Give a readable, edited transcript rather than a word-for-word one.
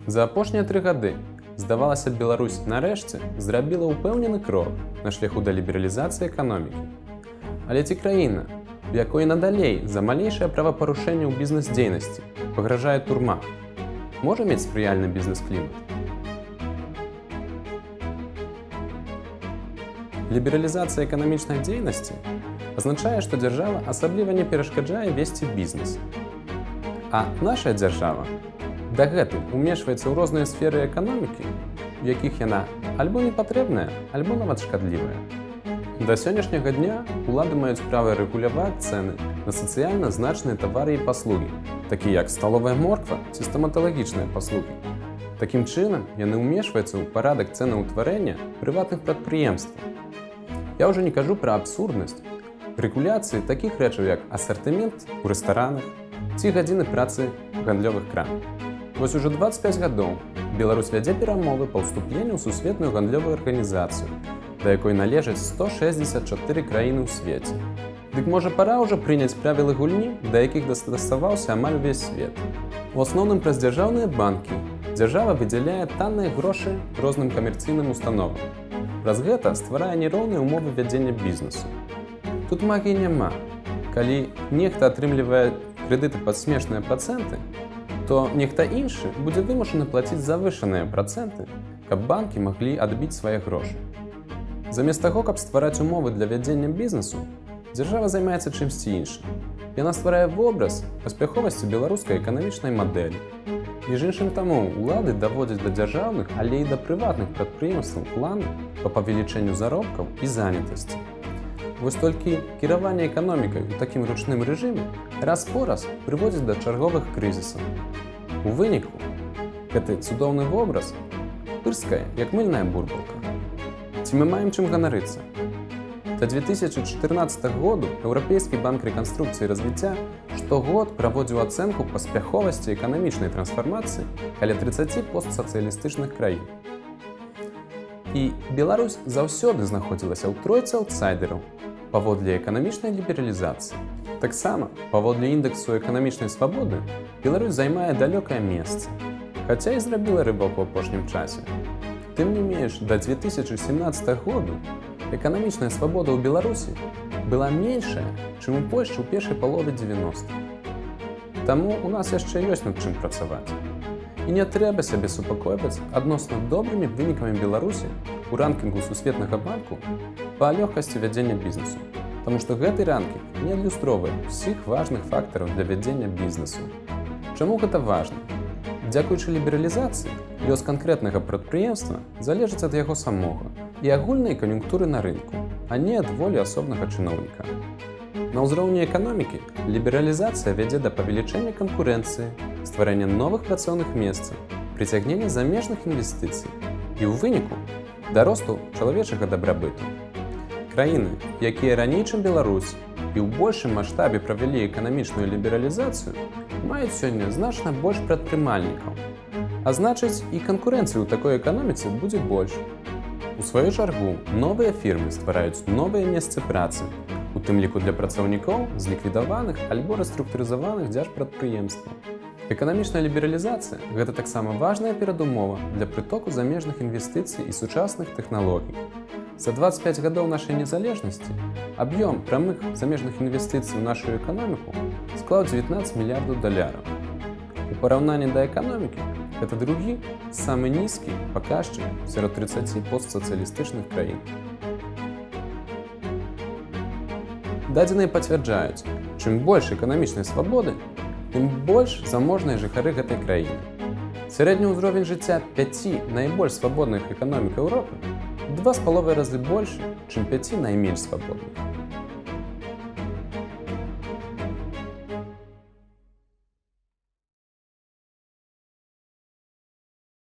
За апошнія 3 гады, здавалася б, Беларусь нарэшце зрабіла ўпэўнены крок на шляху да лібералізацыі эканомікі. Але ці краіна, в якой надалей за малейшае правапарушэнне ў бізнес-дзейнасці пагражае турма, можа мець спрыяльны бізнес-клімат? Лібералізацыя эканамічнай дзейнасці азначае, што дзяржава асабліва не перашкаджае весці бізнес. А наша дзяржава дагэтуль умешваецца ў розныя сферы эканомікі, у якіх яна альбо непатрэбная, альбо нават шкадлівая. Да сённяшняга дня улады маюць права рэгуляваць цэны на сацыяльна значныя тавары і паслугі, такія як сталовая морква ці стаматалагічныя паслугі. Такім чынам, яны ўмешваюцца ў парадак цэнаўтварэння прыватных прадпрыемстваў. Я ўжо не кажу пра абсурднасць рэгуляцыі такіх рэчаў, як асартымент у рэстаранах ці гадзіны працы гандлёвых крамах. Вось ужо 25 гадоў Беларусь вядзе перамовы па ўступленню ў сусветную гандлёвую арганізацыю, да якой належаць 164 краіны ў свеце. Дык можа пара ўжо прыняць правілы гульні, да якіх дастасаваўся амаль увесь свет. У асноўным праз дзяржаўныя банкі дзяржава выдзяляе танныя грошы розным камерцыйным установам. Праз гэта стварае нероўныя ўмовы вядзення бізнесу. Тут магіі няма. Калі нехта атрымлівае крэдыты пад смешныя працэнты, то нехта іншы будзе вымушаны плаціць завышаныя працэнты, каб банкі маглі адбіць свае грошы. Замест таго, каб ствараць умовы для вядзення бізнесу, дзяржава займаецца чымсьці іншым. Яна стварае вобраз паспяховасці беларускай эканамічнай мадэлі. Між іншым таму улады даводзяць да дзяржаўных, але і да прыватных прадпрыемстваў планы па павелічэнню заробкаў і занятасці. Вось толькі кіраванне эканомікай у такім ручным рэжыме раз-пораз прыводзіць да чарговых крызісаў. У выніку гэты цудоўны вобраз пырскае, як мыльная бурбалка. Ці мы маем чым ганарыцца? Да 2014 году Еўрапейскі банк рэканструкцыі і развіцця штогод праводзіў ацэнку паспяховасці эканамічнай трансфармацыі каля 30 постсацыялістычных краін. І Беларусь заўсёды знаходзілася ў тройцы аўтсайдераў паводле эканамічнай лібералізацыі. Таксама, паводле індэксу эканамічнай свабоды, Беларусь займае далёкае месца, хаця і зрабіла рывок у апошнім часе. Тым не менш, да 2017 году эканамічная свабода ў Беларусі была меншая, чым у Польшчы ў першай палове 90-х. Таму у нас яшчэ ёсць над чым працаваць. І не трэба сябе супакойваць адносна добрымі вынікамі Беларусі ў рангінгу Сусветнага банку па лёгкасці вядзення бізнесу, таму што гэты рангінг не адлюстроўвае ўсіх важных фактараў для вядзення бізнесу. Чаму гэта важна? Дзякуючы лібералізацыі, лёс канкрэтнага прадпрыемства залежыць ад яго самога і агульнай кан'юнктуры на рынку, а не ад волі асобнага чыноўніка. На ўзроўні эканомікі лібералізацыя вядзе да павелічэння канкурэнцыі, стварэння новых працоўных месцаў, прыцягнення замежных інвестыцый і ў выніку да росту чалавечага дабрабыту. Краіны, якія раней, чым Беларусь, і ў большым маштабе правялі эканамічную лібералізацыю, маюць сёння значна больш прадпрымальнікаў. А значыць, і канкурэнцыі ў такой эканоміцы будзе больш. У сваю чаргу, новыя фірмы ствараюць новыя месцы працы, у тым ліку для працаўнікоў з ліквідаваных альбо рэструктурызаваных дзяржпрадпрыемстваў. Эканамічная лібералізацыя – гэта таксама важная перадумова для прытоку замежных інвестыцый і сучасных тэхналогій. За 25 гадоў нашай незалежнасці аб'ём прамых замежных інвестыцый ў нашу эканоміку склаў 19 мільярдаў даляраў. У параўнанні да эканомікі гэта другі, самы нізкі паказчык сярод 30 постсацыялістычных краін. Дадзеныя пацвярджаюць, чым больш эканамічнай свабоды, тым больш заможныя жыхары гэтай краіны. Сярэдні ўзровень жыцця 5 найбольш свабодных эканомік Еўропы 2,5 разы большы, чым 5 найменш свабодных.